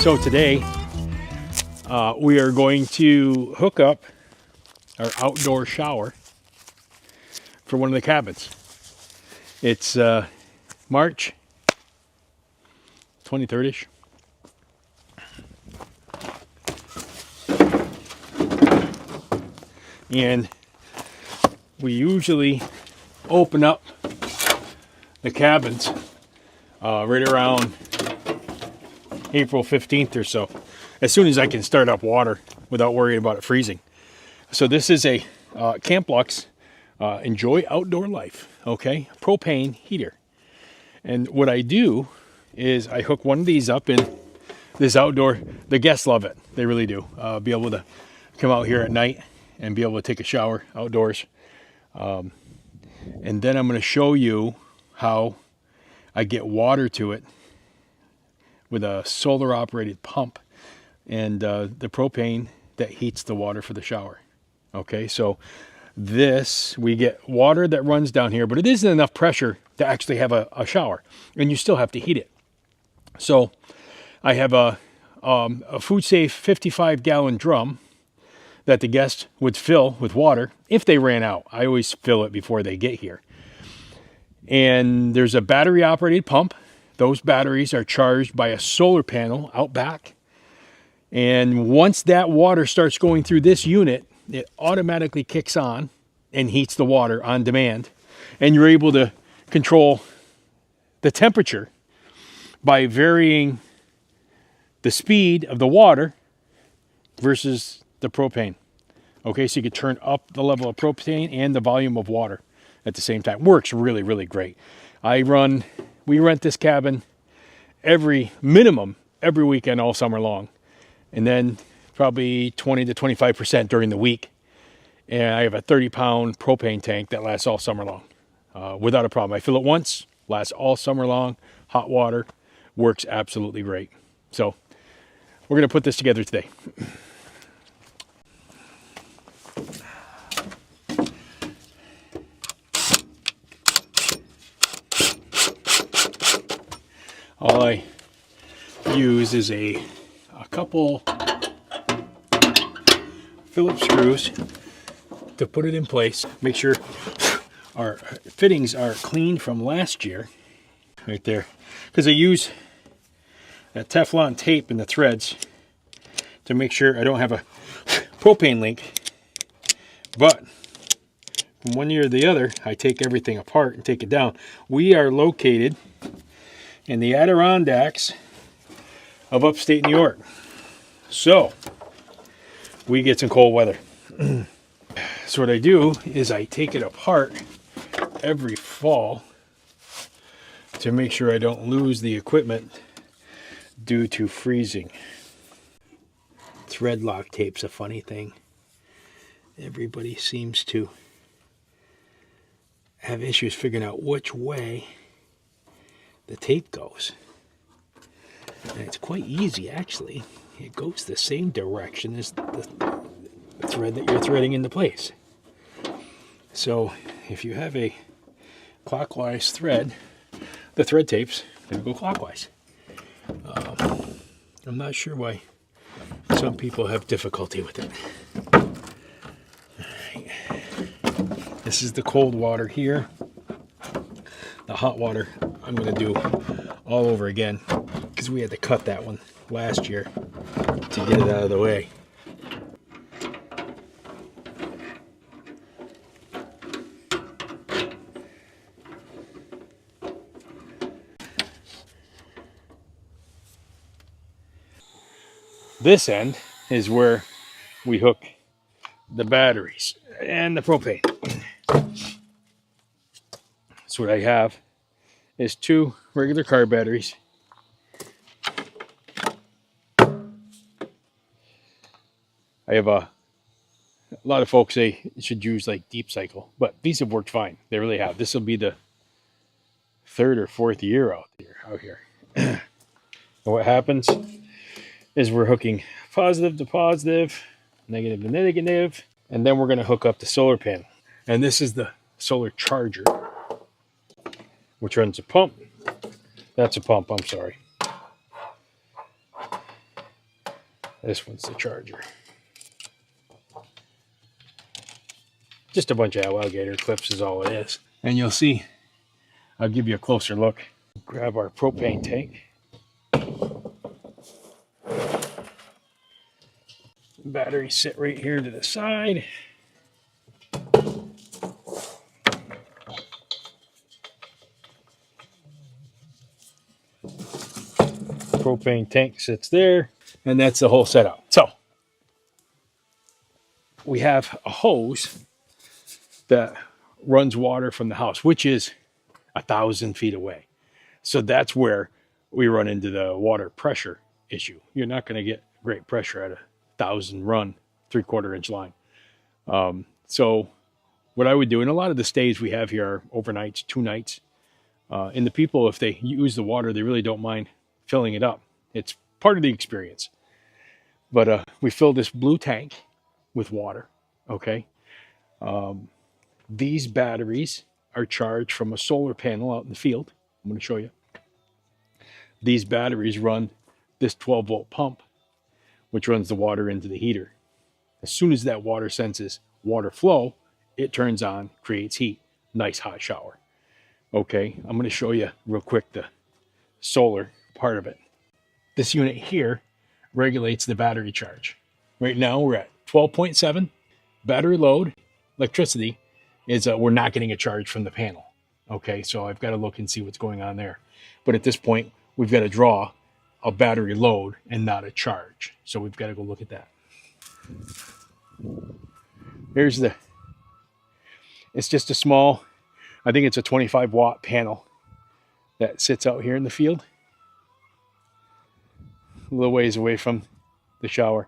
So today we are going to hook up our outdoor shower for one of the cabins. It's March 23rd-ish. And we usually open up the cabins right around April 15th or so, as soon as I can start up water without worrying about it freezing. So this is a Camp Lux Enjoy Outdoor Life, okay, propane heater. And what I do is I hook one of these up in this outdoor. The guests love it, they really do. Be able to come out here at night and be able to take a shower outdoors. And then I'm going to show you how I get water to it with a solar operated pump and the propane that heats the water for the shower. Okay, so this, we get water that runs down here, but it isn't enough pressure to actually have a shower, and you still have to heat it. So I have a food safe 55-gallon drum that the guests would fill with water if they ran out. I always fill it before they get here. And there's a battery operated pump. Those batteries are charged by a solar panel out back. And once that water starts going through this unit, it automatically kicks on and heats the water on demand. And you're able to control the temperature by varying the speed of the water versus the propane. Okay, so you can turn up the level of propane and the volume of water at the same time. Works really, really great. We rent this cabin every weekend all summer long. And then probably 20 to 25% during the week. And I have a 30-pound propane tank that lasts all summer long without a problem. I fill it once, lasts all summer long, hot water, works absolutely great. So we're going to put this together today. All I use is a couple Phillips screws to put it in place. Make sure our fittings are clean from last year, right there, because I use that Teflon tape in the threads to make sure I don't have a propane leak. But from one year to the other, I take everything apart and take it down. We are located in the Adirondacks of upstate New York. So we get some cold weather. So what I do is I take it apart every fall to make sure I don't lose the equipment due to freezing. Thread lock tape's a funny thing. Everybody seems to have issues figuring out which way the tape goes. And it's quite easy, actually. It goes the same direction as the thread that you're threading into place. So if you have a clockwise thread, the thread tape's going to go clockwise. I'm not sure why some people have difficulty with it. Right. This is the cold water here. The hot water I'm going to do all over again because we had to cut that one last year to get it out of the way. This end is where we hook the batteries and the propane. So what I have is 2 regular car batteries. I have a lot of folks say you should use like deep cycle, but these have worked fine. They really have. This will be the 3rd or 4th year out here. And what happens is we're hooking positive to positive, negative to negative, and then we're going to hook up the solar panel. And this is the solar charger, which runs a pump. That's a pump, I'm sorry. This one's the charger. Just a bunch of alligator clips is all it is. And you'll see, I'll give you a closer look. Grab our propane tank. Batteries sit right here to the side. Propane tank sits there, and that's the whole setup. So we have a hose that runs water from the house, which is 1,000 feet away. So that's where we run into the water pressure issue. You're not going to get great pressure at a 1,000 run 3/4 inch line. So what I would do, and a lot of the stays we have here are overnights, 2 nights. And the people, if they use the water, they really don't mind filling it up. It's part of the experience. But we fill this blue tank with water. Okay. These batteries are charged from a solar panel out in the field. I'm going to show you. These batteries run this 12-volt pump, which runs the water into the heater. As soon as that water senses water flow, it turns on, creates heat. Nice hot shower. Okay, I'm going to show you real quick the solar part of it. This unit here regulates the battery charge. Right now we're at 12.7. Battery load, electricity, is we're not getting a charge from the panel. Okay, so I've got to look and see what's going on there. But at this point, we've got to draw a battery load and not a charge. So we've got to go look at that. Here's it's just a small, I think it's a 25 watt panel that sits out here in the field, a little ways away from the shower.